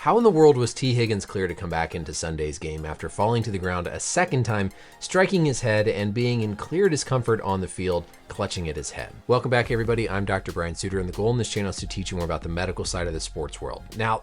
How in the world was T. Higgins clear to come back into Sunday's game after falling to the ground a second time, striking his head, and being in clear discomfort on the field, clutching at his head? Welcome back, everybody. I'm Dr. Brian Sutterer, and the goal in this channel is to teach you more about the medical side of the sports world. Now,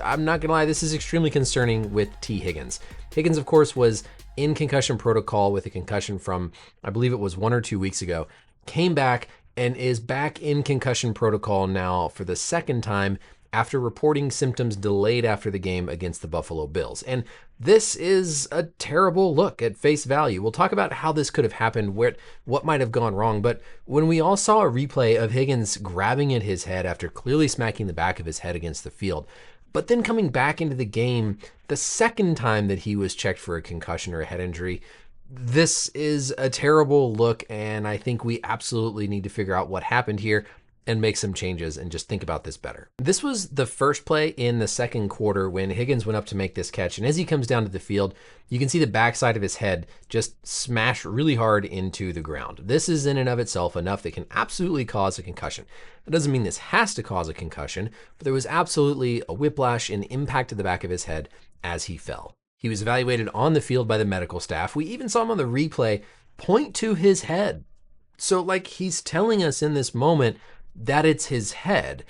I'm not gonna lie, this is extremely concerning with T. Higgins. Higgins, of course, was in concussion protocol with a concussion from, I believe it was 1 or 2 weeks ago, came back and is back in concussion protocol now for the second time after reporting symptoms delayed after the game against the Buffalo Bills. And this is a terrible look at face value. We'll talk about how this could have happened, what might have gone wrong, but when we all saw a replay of Higgins grabbing at his head after clearly smacking the back of his head against the field, but then coming back into the game the second time that he was checked for a concussion or a head injury, this is a terrible look, and I think we absolutely need to figure out what happened here and make some changes and just think about this better. This was the first play in the second quarter when Higgins went up to make this catch, and as he comes down to the field, you can see the backside of his head just smash really hard into the ground. This is in and of itself enough that can absolutely cause a concussion. That doesn't mean this has to cause a concussion, but there was absolutely a whiplash and impact to the back of his head as he fell. He was evaluated on the field by the medical staff. We even saw him on the replay point to his head. So like he's telling us in this moment that it's his head.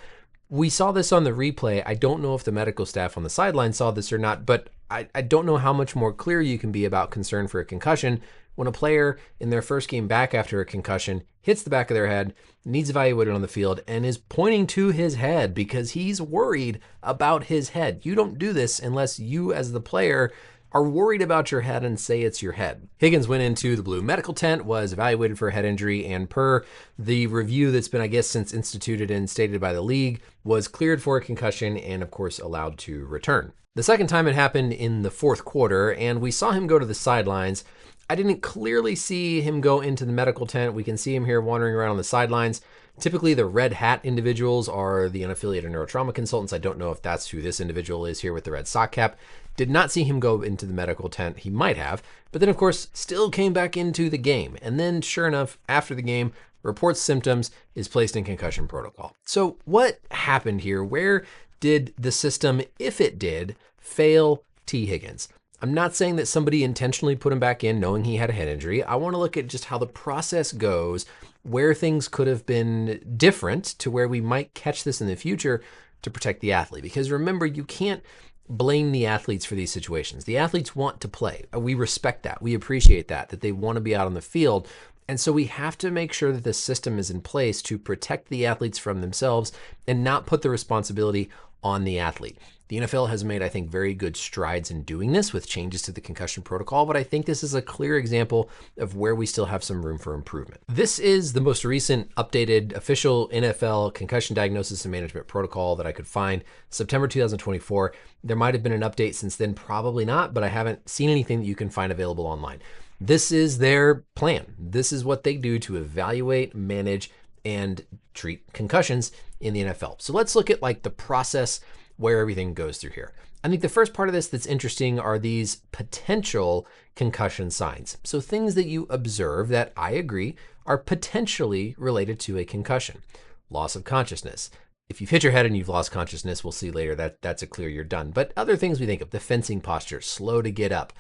We saw this on the replay. I don't know if the medical staff on the sideline saw this or not, but I don't know how much more clear you can be about concern for a concussion when a player in their first game back after a concussion hits the back of their head, needs evaluated on the field, and is pointing to his head because he's worried about his head. You don't do this unless you as the player are worried about your head and say it's your head. Higgins went into the blue medical tent, was evaluated for a head injury, and per the review that's been, I guess, since instituted and stated by the league, was cleared for a concussion and, of course, allowed to return. The second time it happened in the fourth quarter, and we saw him go to the sidelines. I didn't clearly see him go into the medical tent. We can see him here wandering around on the sidelines. Typically, the red hat individuals are the unaffiliated neurotrauma consultants. I don't know if that's who this individual is here with the red sock cap. Did not see him go into the medical tent. He might have, but then, of course, still came back into the game. And then, sure enough, after the game, reports symptoms, is placed in concussion protocol. So what happened here? Where did the system, if it did, fail T. Higgins? I'm not saying that somebody intentionally put him back in knowing he had a head injury. I want to look at just how the process goes, where things could have been different to where we might catch this in the future to protect the athlete. Because remember, you can't blame the athletes for these situations. The athletes want to play. We respect that. We appreciate that they want to be out on the field. And so we have to make sure that the system is in place to protect the athletes from themselves and not put the responsibility on the athlete. The NFL has made, I think, very good strides in doing this with changes to the concussion protocol, but I think this is a clear example of where we still have some room for improvement. This is the most recent updated official NFL concussion diagnosis and management protocol that I could find, September 2024. There might have been an update since then, probably not, but I haven't seen anything that you can find available online. This is their plan. This is what they do to evaluate, manage, and treat concussions in the NFL. So let's look at like the process where everything goes through here. I think the first part of this that's interesting are these potential concussion signs. So things that you observe that I agree are potentially related to a concussion. Loss of consciousness. If you've hit your head and you've lost consciousness, we'll see later that that's a clear you're done. But other things we think of, the fencing posture, slow to get up,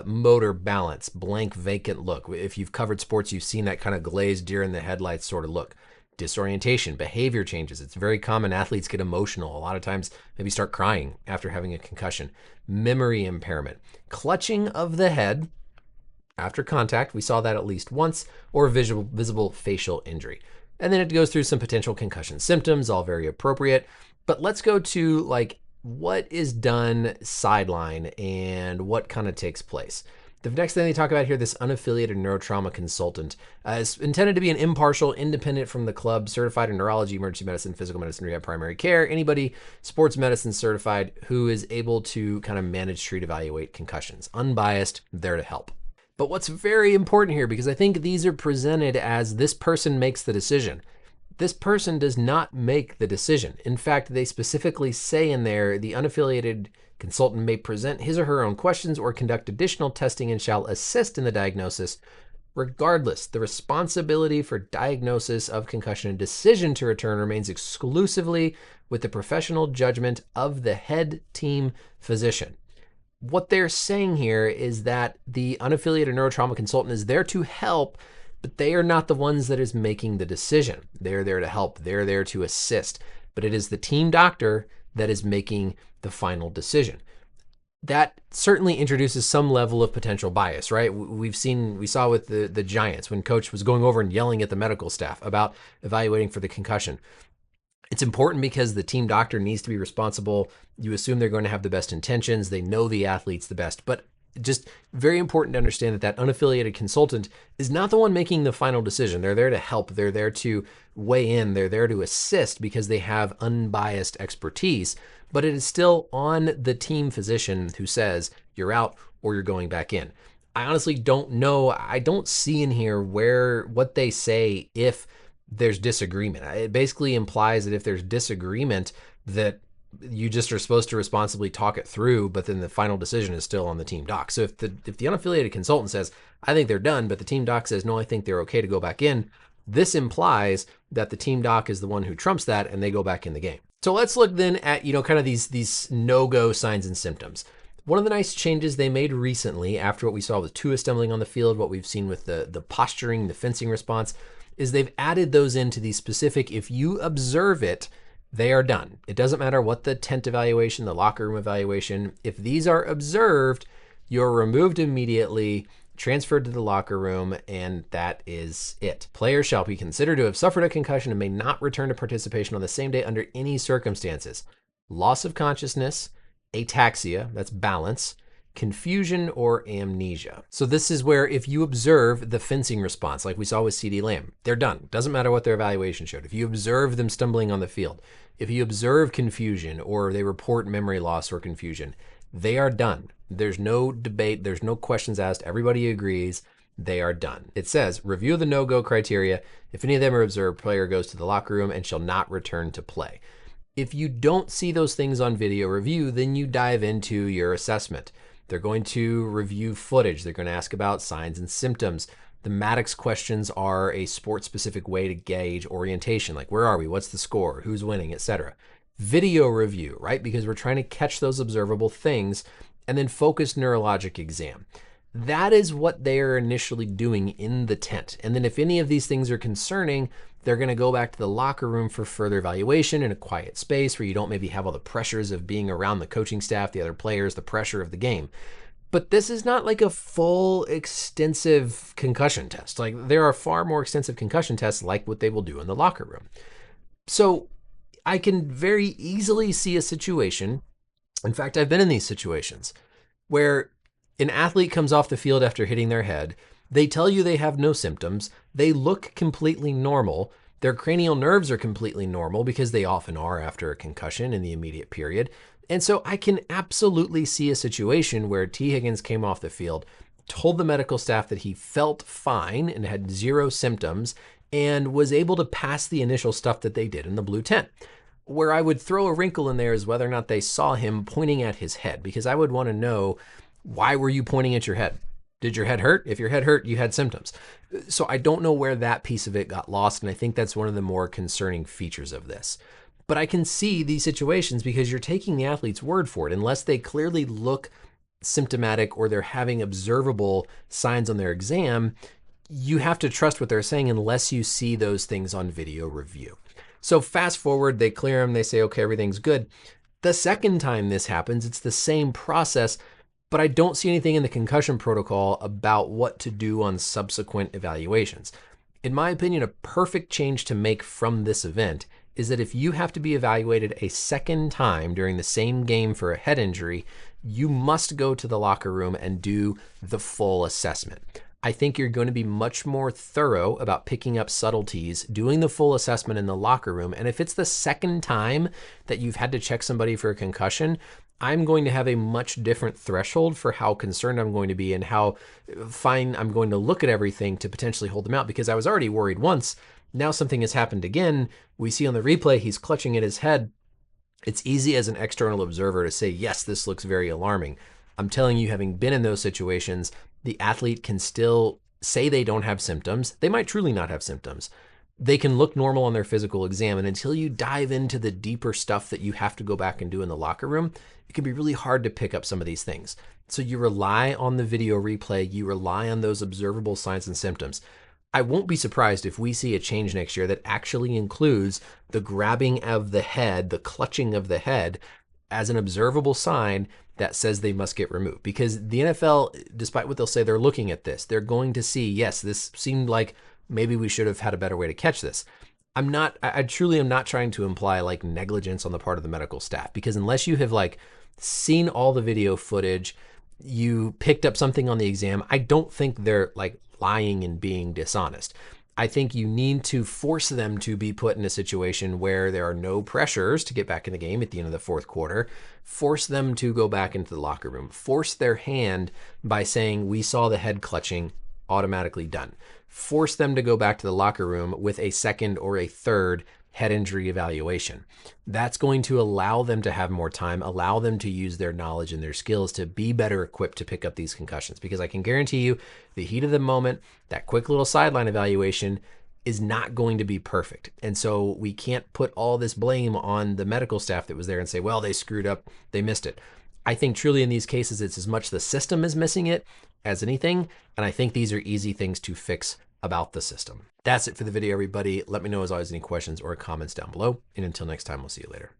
motor balance, blank vacant look. If you've covered sports, you've seen that kind of glazed deer in the headlights sort of look. Disorientation, behavior changes. It's very common. Athletes get emotional. A lot of times maybe start crying after having a concussion. Memory impairment. Clutching of the head after contact. We saw that at least once. Or visible facial injury. And then it goes through some potential concussion symptoms, all very appropriate. But let's go to like what is done sideline and what kind of takes place. The next thing they talk about here, this unaffiliated neurotrauma consultant, is intended to be an impartial, independent from the club, certified in neurology, emergency medicine, physical medicine, rehab, primary care, anybody sports medicine certified who is able to kind of manage, treat, evaluate concussions. Unbiased, there to help. But what's very important here, because I think these are presented as this person makes the decision. This person does not make the decision. In fact, they specifically say in there, the unaffiliated consultant may present his or her own questions or conduct additional testing and shall assist in the diagnosis. Regardless, the responsibility for diagnosis of concussion and decision to return remains exclusively with the professional judgment of the head team physician. What they're saying here is that the unaffiliated neurotrauma consultant is there to help, but they are not the ones that is making the decision. They're there to help. They're there to assist. But it is the team doctor that is making the final decision. That certainly introduces some level of potential bias, right? We saw with the Giants when coach was going over and yelling at the medical staff about evaluating for the concussion. It's important because the team doctor needs to be responsible. You assume they're going to have the best intentions. They know the athletes the best, but just very important to understand that that unaffiliated consultant is not the one making the final decision. They're there to help. They're there to weigh in. They're there to assist because they have unbiased expertise, but it is still on the team physician who says you're out or you're going back in. I honestly don't know. I don't see in here what they say if there's disagreement. It basically implies that if there's disagreement, that you just are supposed to responsibly talk it through, but then the final decision is still on the team doc. So if the unaffiliated consultant says, I think they're done, but the team doc says, no, I think they're okay to go back in, this implies that the team doc is the one who trumps that and they go back in the game. So let's look then at, kind of these no-go signs and symptoms. One of the nice changes they made recently after what we saw with Tua stumbling on the field, what we've seen with the posturing, the fencing response, is they've added those into the specific, if you observe it, they are done. It doesn't matter what the tent evaluation, the locker room evaluation, if these are observed, you're removed immediately, transferred to the locker room, and that is it. Players shall be considered to have suffered a concussion and may not return to participation on the same day under any circumstances. Loss of consciousness, ataxia, that's balance, confusion, or amnesia. So this is where if you observe the fencing response, like we saw with CeeDee Lamb, they're done. Doesn't matter what their evaluation showed. If you observe them stumbling on the field, if you observe confusion or they report memory loss or confusion, they are done. There's no debate. There's no questions asked. Everybody agrees they are done. It says, review the no-go criteria. If any of them are observed, player goes to the locker room and shall not return to play. If you don't see those things on video review, then you dive into your assessment. They're going to review footage. They're going to ask about signs and symptoms. The Maddox questions are a sport-specific way to gauge orientation, like where are we, what's the score, who's winning, etc. Video review, right? Because we're trying to catch those observable things, and then focused neurologic exam. That is what they're initially doing in the tent. And then if any of these things are concerning, they're going to go back to the locker room for further evaluation in a quiet space where you don't maybe have all the pressures of being around the coaching staff, the other players, the pressure of the game. But this is not like a full extensive concussion test. Like there are far more extensive concussion tests like what they will do in the locker room. So I can very easily see a situation, in fact, I've been in these situations, where an athlete comes off the field after hitting their head. They tell you they have no symptoms. They look completely normal. Their cranial nerves are completely normal because they often are after a concussion in the immediate period. And so I can absolutely see a situation where T. Higgins came off the field, told the medical staff that he felt fine and had zero symptoms and was able to pass the initial stuff that they did in the blue tent. Where I would throw a wrinkle in there is whether or not they saw him pointing at his head, because I would want to know, why were you pointing at your head? Did your head hurt? If your head hurt, you had symptoms. So I don't know where that piece of it got lost, and I think that's one of the more concerning features of this. But I can see these situations because you're taking the athlete's word for it. Unless they clearly look symptomatic or they're having observable signs on their exam, you have to trust what they're saying unless you see those things on video review. So fast forward, they clear him, they say, okay, everything's good. The second time this happens, it's the same process, but I don't see anything in the concussion protocol about what to do on subsequent evaluations. In my opinion, a perfect change to make from this event is that if you have to be evaluated a second time during the same game for a head injury, you must go to the locker room and do the full assessment. I think you're going to be much more thorough about picking up subtleties, doing the full assessment in the locker room. And if it's the second time that you've had to check somebody for a concussion, I'm going to have a much different threshold for how concerned I'm going to be and how fine I'm going to look at everything to potentially hold them out, because I was already worried once. Now something has happened again. We see on the replay, he's clutching at his head. It's easy as an external observer to say, yes, this looks very alarming. I'm telling you, having been in those situations, the athlete can still say they don't have symptoms. They might truly not have symptoms, they can look normal on their physical exam. And until you dive into the deeper stuff that you have to go back and do in the locker room, it can be really hard to pick up some of these things. So you rely on the video replay, you rely on those observable signs and symptoms. I won't be surprised if we see a change next year that actually includes the grabbing of the head, the clutching of the head as an observable sign that says they must get removed. Because the NFL, despite what they'll say, they're looking at this. They're going to see, yes, this seemed like maybe we should have had a better way to catch this. I truly am not trying to imply like negligence on the part of the medical staff, because unless you have like seen all the video footage, you picked up something on the exam, I don't think they're like lying and being dishonest. I think you need to force them to be put in a situation where there are no pressures to get back in the game at the end of the fourth quarter. Force them to go back into the locker room. Force their hand by saying, we saw the head clutching, automatically done. Force them to go back to the locker room with a second or a third head injury evaluation. That's going to allow them to have more time, allow them to use their knowledge and their skills to be better equipped to pick up these concussions. Because I can guarantee you, the heat of the moment, that quick little sideline evaluation is not going to be perfect. And so we can't put all this blame on the medical staff that was there and say, well, they screwed up, they missed it. I think truly in these cases, it's as much the system is missing it as anything. And I think these are easy things to fix about the system. That's it for the video, everybody. Let me know as always any questions or comments down below. And until next time, we'll see you later.